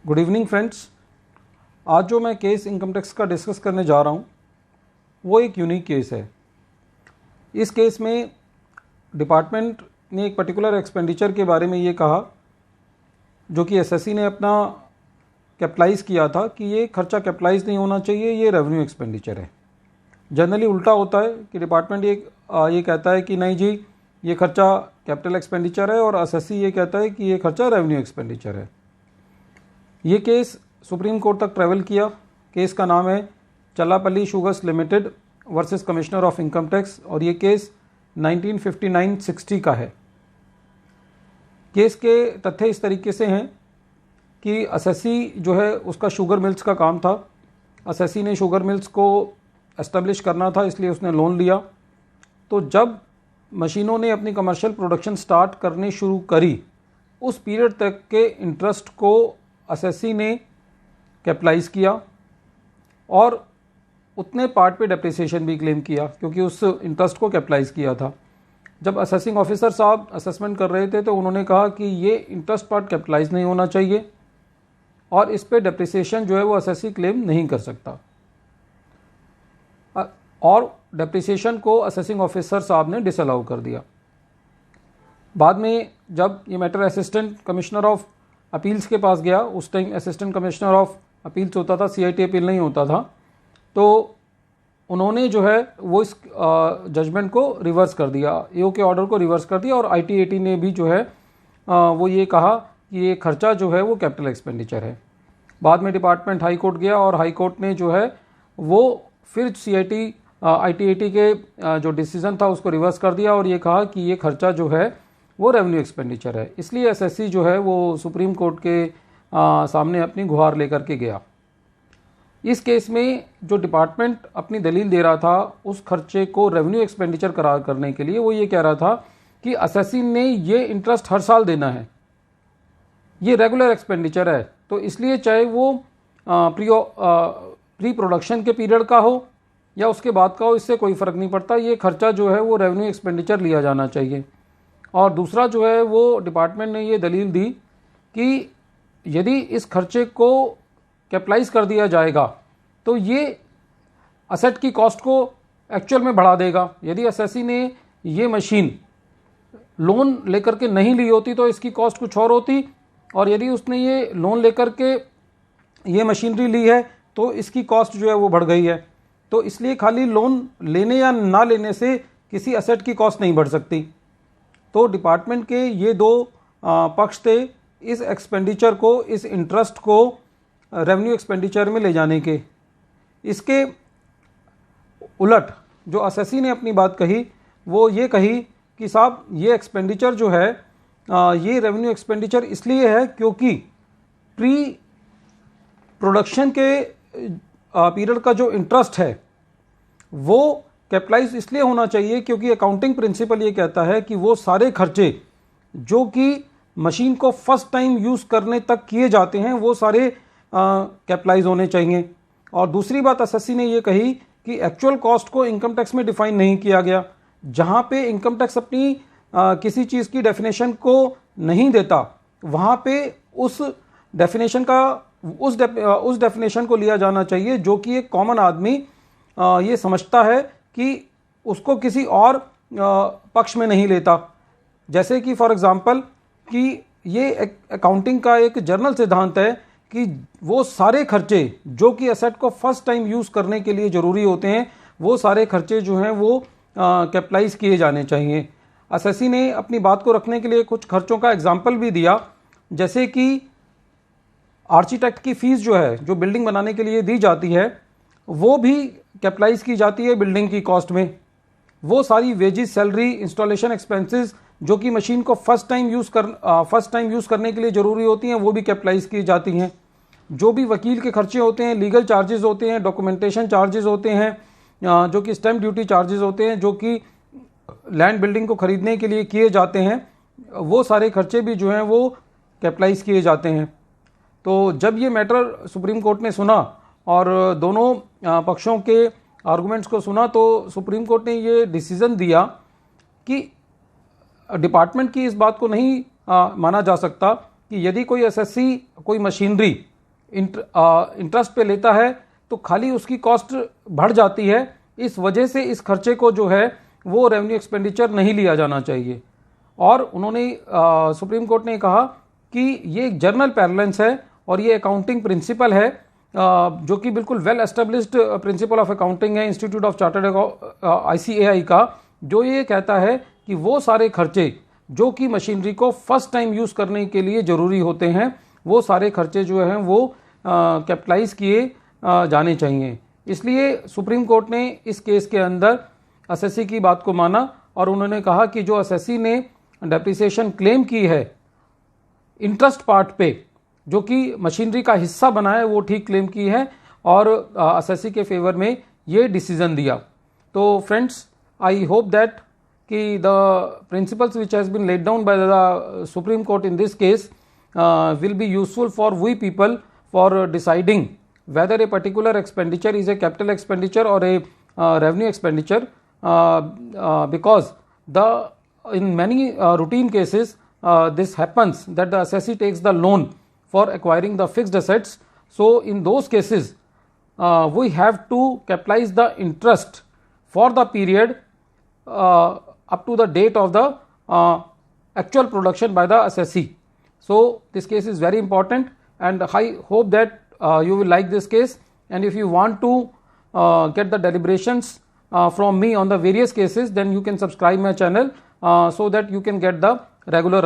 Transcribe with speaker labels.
Speaker 1: Good evening friends. आज जो मैं केस इनकम टैक्स का डिस्कस करने जा रहा हूँ वो एक यूनिक केस है। इस केस में डिपार्टमेंट ने एक पर्टिकुलर एक्सपेंडिचर के बारे में ये कहा जो कि एसएससी ने अपना कैपिटलाइज़ किया था कि ये खर्चा कैपिटलाइज नहीं होना चाहिए, ये रेवेन्यू एक्सपेंडिचर है। जनरली उल्टा होता है कि डिपार्टमेंट ये कहता है कि नहीं जी ये खर्चा कैपिटल एक्सपेंडिचर है और एसएससी ये कहता है कि ये खर्चा रेवेन्यू एक्सपेंडिचर है। ये केस सुप्रीम कोर्ट तक ट्रैवल किया। केस का नाम है Challapalli sugars limited versus commissioner of income tax और ये केस 1959-60 का है। केस के तथ्य इस तरीके से हैं कि एसएससी जो है उसका शुगर मिल्स का काम था। एसएससी ने शुगर मिल्स को एस्टेब्लिश करना था, इसलिए उसने लोन लिया। तो जब मशीनों ने अपनी कमर्शियल प्रोडक्शन स्टार्ट करनी शुरू करी उस पीरियड तक के इंटरेस्ट को एसएससी ने कैपिटलाइज किया और उतने पार्ट पे डेप्रिसिएशन भी क्लेम किया क्योंकि उस इंटरेस्ट को कैपिटलाइज किया था। जब असेसिंग ऑफिसर साहब असेसमेंट कर रहे थे तो उन्होंने कहा कि ये इंटरेस्ट पार्ट कैपिटलाइज नहीं होना चाहिए और इस पे डेप्रिसिएशन जो है वो एसएससी क्लेम नहीं कर सकता और डेप्रिसिएशन को असेसिंग ऑफिसर साहब ने डिसअलाउ कर दिया। बाद में जब ये matter assistant commissioner of appeals के पास गया, उस time assistant commissioner of appeals होता था, सीआईटी अपील नहीं होता था, तो उन्होंने जो है वो इस जजमेंट को रिवर्स कर दिया, ईओ के ऑर्डर को रिवर्स कर दिया और आईटीएटी ने भी जो है वो ये कहा कि ये खर्चा जो है वो कैपिटल एक्सपेंडिचर है। बाद में डिपार्टमेंट हाई कोर्ट गया और हाई कोर्ट ने जो है वो फिर सीआईटी आईटीएटी के जो डिसीजन था उसको रिवर्स कर दिया और ये कहा कि ये खर्चा जो है वो रेवेन्यू एक्सपेंडिचर है। इसलिए एसएससी जो है वो सुप्रीम कोर्ट के सामने अपनी गुहार लेकर के गया। इस केस में जो डिपार्टमेंट अपनी दलील दे रहा था उस खर्चे को रेवेन्यू एक्सपेंडिचर करार करने के लिए, वो ये कह रहा था कि एसएससी ने ये इंटरेस्ट हर साल देना है, ये रेगुलर एक्सपेंडिचर है, तो इसलिए चाहे वो प्री प्रोडक्शन के पीरियड का हो या उसके बाद का हो, इससे कोई फ़र्क नहीं पड़ता, ये खर्चा जो है वो रेवेन्यू एक्सपेंडिचर लिया जाना चाहिए। और दूसरा जो है वो डिपार्टमेंट ने ये दलील दी कि यदि इस खर्चे को कैपिटलाइज कर दिया जाएगा तो ये असेट की कॉस्ट को एक्चुअल में बढ़ा देगा। यदि एसएससी ने ये मशीन लोन लेकर के नहीं ली होती तो इसकी कॉस्ट कुछ और होती, और यदि उसने ये लोन लेकर के ये मशीनरी ली है तो इसकी कॉस्ट जो है वो बढ़ गई है। तो इसलिए खाली लोन लेने या ना लेने से किसी असेट की कॉस्ट नहीं बढ़ सकती। तो डिपार्टमेंट के ये दो पक्ष थे इस एक्सपेंडिचर को, इस इंटरेस्ट को रेवेन्यू एक्सपेंडिचर में ले जाने के। इसके उलट जो एसएससी ने अपनी बात कही वो ये कही कि साहब ये एक्सपेंडिचर जो है ये रेवेन्यू एक्सपेंडिचर इसलिए है क्योंकि प्री प्रोडक्शन के पीरियड का जो इंटरेस्ट है वो कैपिटलाइज इसलिए होना चाहिए क्योंकि अकाउंटिंग प्रिंसिपल ये कहता है कि वो सारे खर्चे जो कि मशीन को फर्स्ट टाइम यूज़ करने तक किए जाते हैं वो सारे कैपिटलाइज होने चाहिए। और दूसरी बात एसएससी ने ये कही कि एक्चुअल कॉस्ट को इनकम टैक्स में डिफाइन नहीं किया गया। जहाँ पे इनकम टैक्स अपनी किसी चीज़ की डेफिनेशन को नहीं देता वहाँ पे उस डेफिनेशन को लिया जाना चाहिए जो कि एक कॉमन आदमी ये समझता है कि उसको किसी और पक्ष में नहीं लेता। जैसे कि फॉर एग्जांपल कि ये अकाउंटिंग का एक जनरल सिद्धांत है कि वो सारे खर्चे जो कि एसेट को फर्स्ट टाइम यूज़ करने के लिए ज़रूरी होते हैं वो सारे खर्चे जो हैं वो कैपिटलाइज किए जाने चाहिए। एसएससी ने अपनी बात को रखने के लिए कुछ खर्चों का एग्जाम्पल भी दिया, जैसे कि आर्किटेक्ट की फीस जो है जो बिल्डिंग बनाने के लिए दी जाती है वो भी कैपिटलाइज की जाती है बिल्डिंग की कॉस्ट में। वो सारी वेजेस, सैलरी, इंस्टॉलेशन एक्सपेंसेस जो कि मशीन को फर्स्ट टाइम यूज़ करने के लिए ज़रूरी होती हैं वो भी कैपिटलाइज की जाती हैं। जो भी वकील के खर्चे होते हैं, लीगल चार्जेस होते हैं, डॉक्यूमेंटेशन चार्जेस होते हैं, जो कि स्टैम्प ड्यूटी चार्जेस होते हैं, जो कि लैंड बिल्डिंग को ख़रीदने के लिए किए जाते हैं, वो सारे खर्चे भी जो हैं वो कैपिटलाइज किए जाते हैं। तो जब ये मैटर सुप्रीम कोर्ट ने सुना और दोनों पक्षों के आर्गुमेंट्स को सुना तो सुप्रीम कोर्ट ने ये डिसीज़न दिया कि डिपार्टमेंट की इस बात को नहीं माना जा सकता कि यदि कोई एसएससी कोई मशीनरी इंटरेस्ट पे लेता है तो खाली उसकी कॉस्ट बढ़ जाती है। इस वजह से इस खर्चे को जो है वो रेवेन्यू एक्सपेंडिचर नहीं लिया जाना चाहिए। और उन्होंने सुप्रीम कोर्ट ने कहा कि ये एक जर्नल पैरेलेंस है और ये अकाउंटिंग प्रिंसिपल है जो कि बिल्कुल well established principle of accounting है इंस्टीट्यूट ऑफ चार्टर्ड ICAI का, जो ये कहता है कि वो सारे खर्चे जो कि मशीनरी को फर्स्ट टाइम यूज़ करने के लिए ज़रूरी होते हैं वो सारे खर्चे जो हैं वो कैपिटलाइज किए जाने चाहिए। इसलिए सुप्रीम कोर्ट ने इस केस के अंदर एसएससी की बात को माना और उन्होंने कहा कि जो एसएससी ने डेप्रिसिएशन क्लेम की है इंटरेस्ट पार्ट पे जो कि मशीनरी का हिस्सा बना है वो ठीक क्लेम की है और एसएससी के फेवर में ये डिसीजन दिया। तो फ्रेंड्स, आई होप दैट कि the principles which has been laid down by the supreme court in this case will be useful for we people for deciding whether a particular expenditure is a capital expenditure or a revenue expenditure, because in many routine cases this happens that the assessee takes the loan for acquiring the fixed assets. So in those cases we have to capitalize the interest for the period up to the date of the actual production by the assessee. So this case is very important and I hope that you will like this case, and if you want to get the deliberations from me on the various cases, then you can subscribe my channel so that you can get the regular